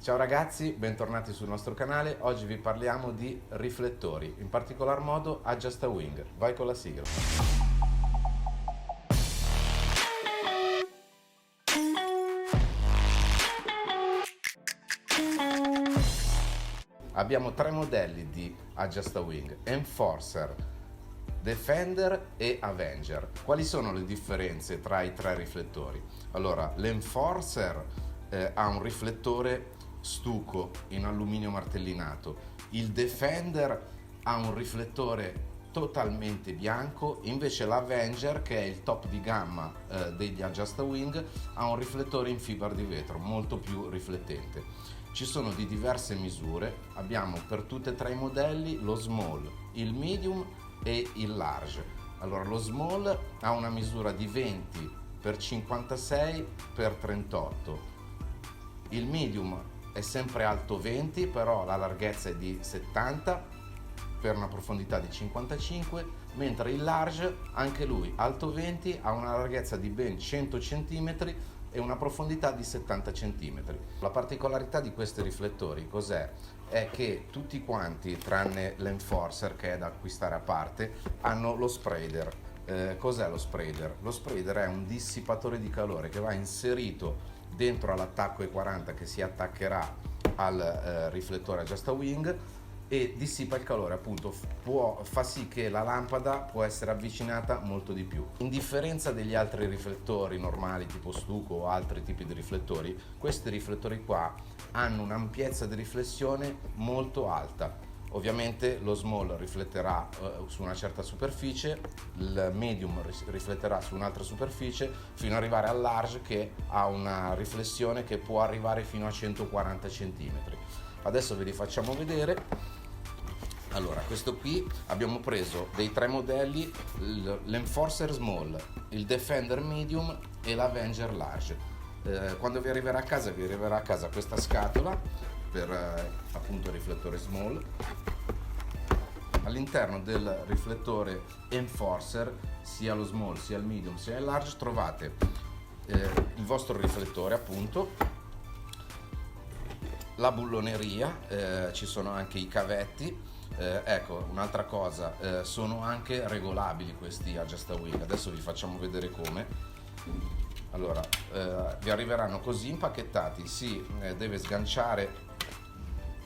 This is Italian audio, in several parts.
Ciao ragazzi, bentornati sul nostro canale. Oggi vi parliamo di riflettori, in particolar modo Adjustawing. Vai con la sigla. Abbiamo tre modelli di Adjustawing: Enforcer, Defender e Avenger. Quali sono le differenze tra i tre riflettori? Allora, l'Enforcer ha un riflettore stucco in alluminio martellinato, il Defender ha un riflettore totalmente bianco, invece l'Avenger, che è il top di gamma degli Adjustawing, ha un riflettore in fibra di vetro molto più riflettente. Ci sono di diverse misure, abbiamo per tutti e tre i modelli lo small, il medium e il large. Allora, lo small ha una misura di 20 x 56 x 38, il medium è sempre alto 20, però la larghezza è di 70 per una profondità di 55, mentre il large, anche lui alto 20, ha una larghezza di ben 100 cm e una profondità di 70 cm. La particolarità di questi riflettori cos'è? È che tutti quanti, tranne l'Enforcer che è da acquistare a parte, hanno lo spreader. Cos'è lo spreader? Lo spreader è un dissipatore di calore che va inserito dentro all'attacco E40 che si attaccherà al riflettore Adjustawing e dissipa il calore, appunto fa sì che la lampada può essere avvicinata molto di più. In differenza degli altri riflettori normali tipo stucco o altri tipi di riflettori, questi riflettori qua hanno un'ampiezza di riflessione molto alta. Ovviamente lo small rifletterà su una certa superficie, il medium rifletterà su un'altra superficie, fino ad arrivare al large che ha una riflessione che può arrivare fino a 140 cm. Adesso ve li facciamo vedere. Allora, questo qui abbiamo preso dei tre modelli, l'Enforcer Small, il Defender Medium e l'Avenger Large. Quando vi arriverà a casa questa scatola per appunto il riflettore Small. All'interno del riflettore Enforcer, sia lo Small, sia il Medium, sia il Large, trovate il vostro riflettore appunto, la bulloneria, ci sono anche i cavetti. Ecco, un'altra cosa, sono anche regolabili questi Adjustawing. Adesso vi facciamo vedere come. Allora, vi arriveranno così impacchettati, si deve sganciare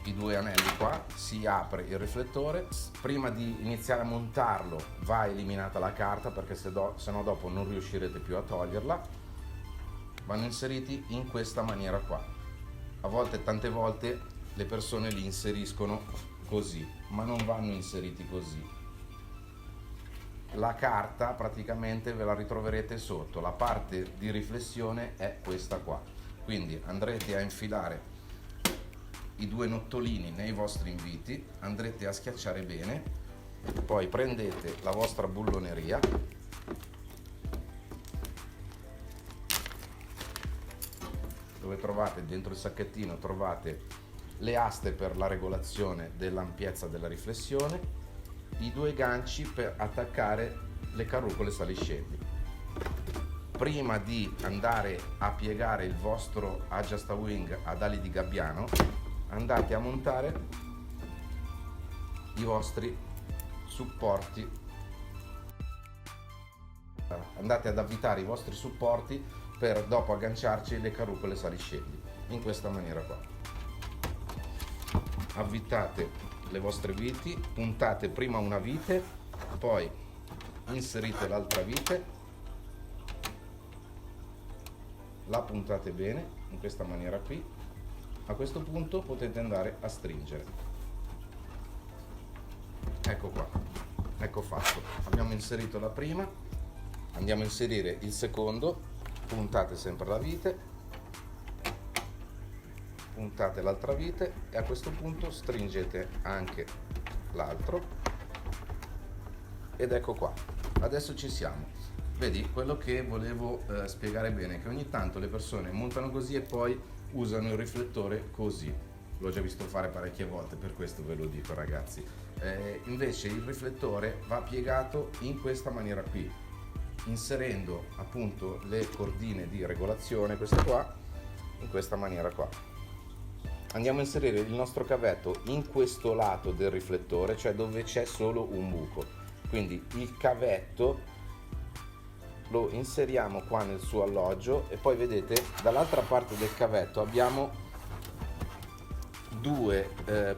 i due anelli qua, si apre il riflettore. Prima di iniziare a montarlo va eliminata la carta, perché se no dopo non riuscirete più a toglierla. Vanno inseriti in questa maniera qua. Tante volte le persone li inseriscono così, ma non vanno inseriti così. La carta praticamente ve la ritroverete sotto, la parte di riflessione è questa qua, quindi andrete a infilare i due nottolini nei vostri inviti, andrete a schiacciare bene, poi prendete la vostra bulloneria, dove trovate dentro il sacchettino trovate le aste per la regolazione dell'ampiezza della riflessione, i due ganci per attaccare le carrucole saliscendi. Prima di andare a piegare il vostro Adjustawing ad ali di gabbiano, andate a montare i vostri supporti, andate ad avvitare i vostri supporti per dopo agganciarci le carrucole saliscendi in questa maniera qua. Avvitate le vostre viti, puntate prima una vite, poi inserite l'altra vite, la puntate bene in questa maniera qui. A questo punto potete andare a stringere. Ecco qua, ecco fatto. Abbiamo inserito la prima, andiamo a inserire il secondo, puntate sempre la vite, puntate l'altra vite e a questo punto stringete anche l'altro ed ecco qua. Adesso ci siamo. Vedi, quello che volevo spiegare bene è che ogni tanto le persone montano così e poi usano il riflettore così. L'ho già visto fare parecchie volte, per questo ve lo dico ragazzi. Invece il riflettore va piegato in questa maniera qui, inserendo appunto le cordine di regolazione, queste qua, in questa maniera qua. andiamo a inserire il nostro cavetto in questo lato del riflettore, cioè dove c'è solo un buco. Quindi il cavetto lo inseriamo qua nel suo alloggio e poi vedete dall'altra parte del cavetto abbiamo due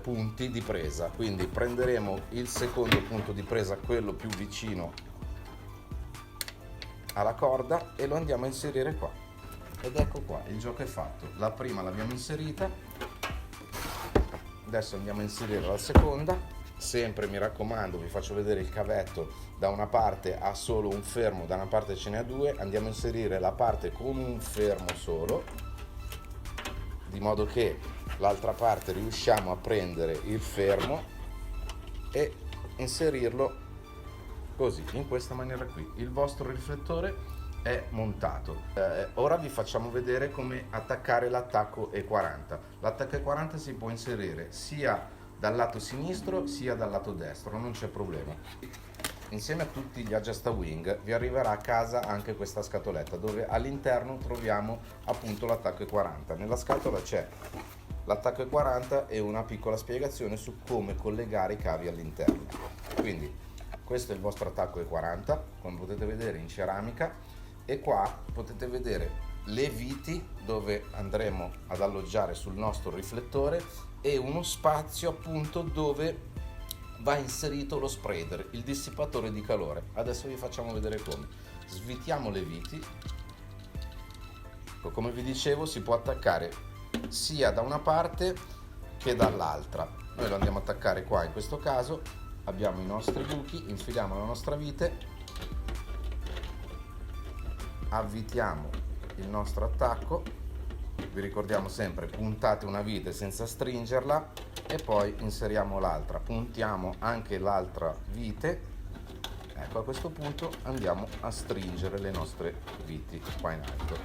punti di presa, quindi prenderemo il secondo punto di presa, quello più vicino alla corda, e lo andiamo a inserire qua. Ed ecco qua, il gioco è fatto. La prima l'abbiamo inserita, adesso andiamo a inserire la seconda. Sempre, mi raccomando, vi faccio vedere il cavetto, da una parte ha solo un fermo, da una parte ce n'è due. Andiamo a inserire la parte con un fermo solo, di modo che l'altra parte riusciamo a prendere il fermo e inserirlo così, in questa maniera qui. Il vostro riflettore è montato. Ora vi facciamo vedere come attaccare l'attacco E40. L'attacco E40 si può inserire sia dal lato sinistro sia dal lato destro, non c'è problema. Insieme a tutti gli Adjust-A-Wing vi arriverà a casa anche questa scatoletta dove all'interno troviamo appunto l'attacco E40. Nella scatola c'è l'attacco E40 e una piccola spiegazione su come collegare i cavi all'interno. Quindi questo è il vostro attacco E40, come potete vedere in ceramica, e qua potete vedere le viti dove andremo ad alloggiare sul nostro riflettore e uno spazio appunto dove va inserito lo spreader, il dissipatore di calore. Adesso vi facciamo vedere come. Svitiamo le viti. Come vi dicevo, si può attaccare sia da una parte che dall'altra. Noi lo andiamo a attaccare qua, in questo caso abbiamo i nostri buchi, infiliamo la nostra vite, avvitiamo il nostro attacco, vi ricordiamo sempre puntate una vite senza stringerla e poi inseriamo l'altra, puntiamo anche l'altra vite. Ecco, a questo punto andiamo a stringere le nostre viti qua in alto.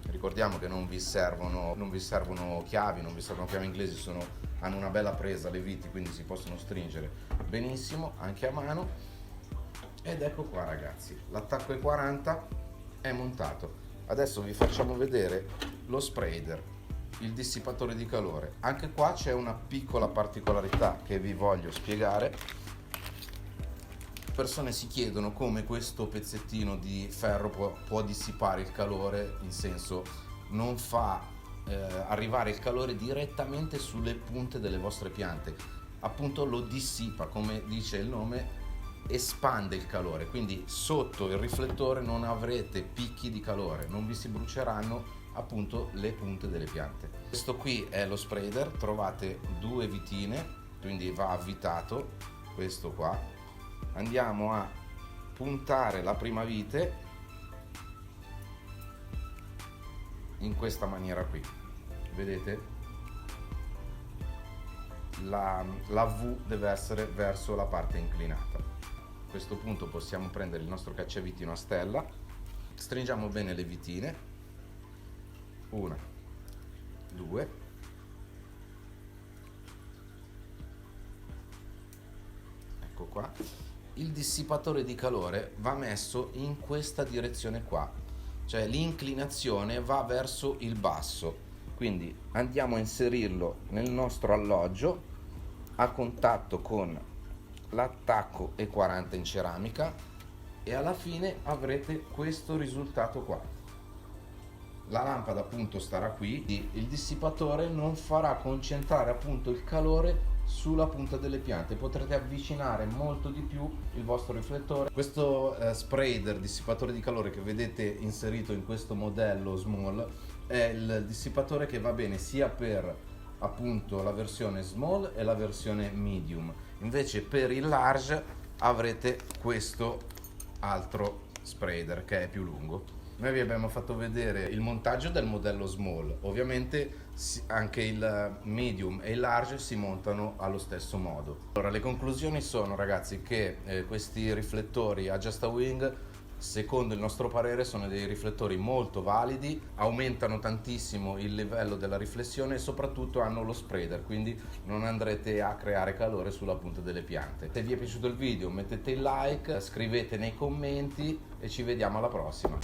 Ricordiamo che non vi servono chiavi, non vi servono chiavi inglesi, hanno una bella presa le viti, quindi si possono stringere benissimo anche a mano. Ed ecco qua ragazzi, l'attacco E40 è montato. Adesso vi facciamo vedere lo spreader, il dissipatore di calore. Anche qua c'è una piccola particolarità che vi voglio spiegare. Persone si chiedono come questo pezzettino di ferro può dissipare il calore, in senso non fa arrivare il calore direttamente sulle punte delle vostre piante, appunto lo dissipa, come dice il nome, espande il calore, quindi sotto il riflettore non avrete picchi di calore, non vi si bruceranno appunto le punte delle piante. Questo qui è lo spreader, trovate due vitine, quindi va avvitato questo qua. Andiamo a puntare la prima vite in questa maniera qui, vedete? La V deve essere verso la parte inclinata. A questo punto possiamo prendere il nostro cacciavitino a stella, stringiamo bene le vitine, una, due, ecco qua. Il dissipatore di calore va messo in questa direzione qua, cioè l'inclinazione va verso il basso, quindi andiamo a inserirlo nel nostro alloggio a contatto con l'attacco E40 in ceramica e alla fine avrete questo risultato qua. La lampada appunto starà qui, il dissipatore non farà concentrare appunto il calore sulla punta delle piante, potrete avvicinare molto di più il vostro riflettore. Questo spreader dissipatore di calore che vedete inserito in questo modello small è il dissipatore che va bene sia per appunto la versione small e la versione medium, invece per il large avrete questo altro spreader che è più lungo. Noi vi abbiamo fatto vedere il montaggio del modello small, ovviamente anche il medium e il large si montano allo stesso modo. Allora, le conclusioni sono ragazzi che questi riflettori Adjust-A-Wing, secondo il nostro parere, sono dei riflettori molto validi, aumentano tantissimo il livello della riflessione e soprattutto hanno lo spreader, quindi non andrete a creare calore sulla punta delle piante. Se vi è piaciuto il video mettete il like, scrivete nei commenti e ci vediamo alla prossima.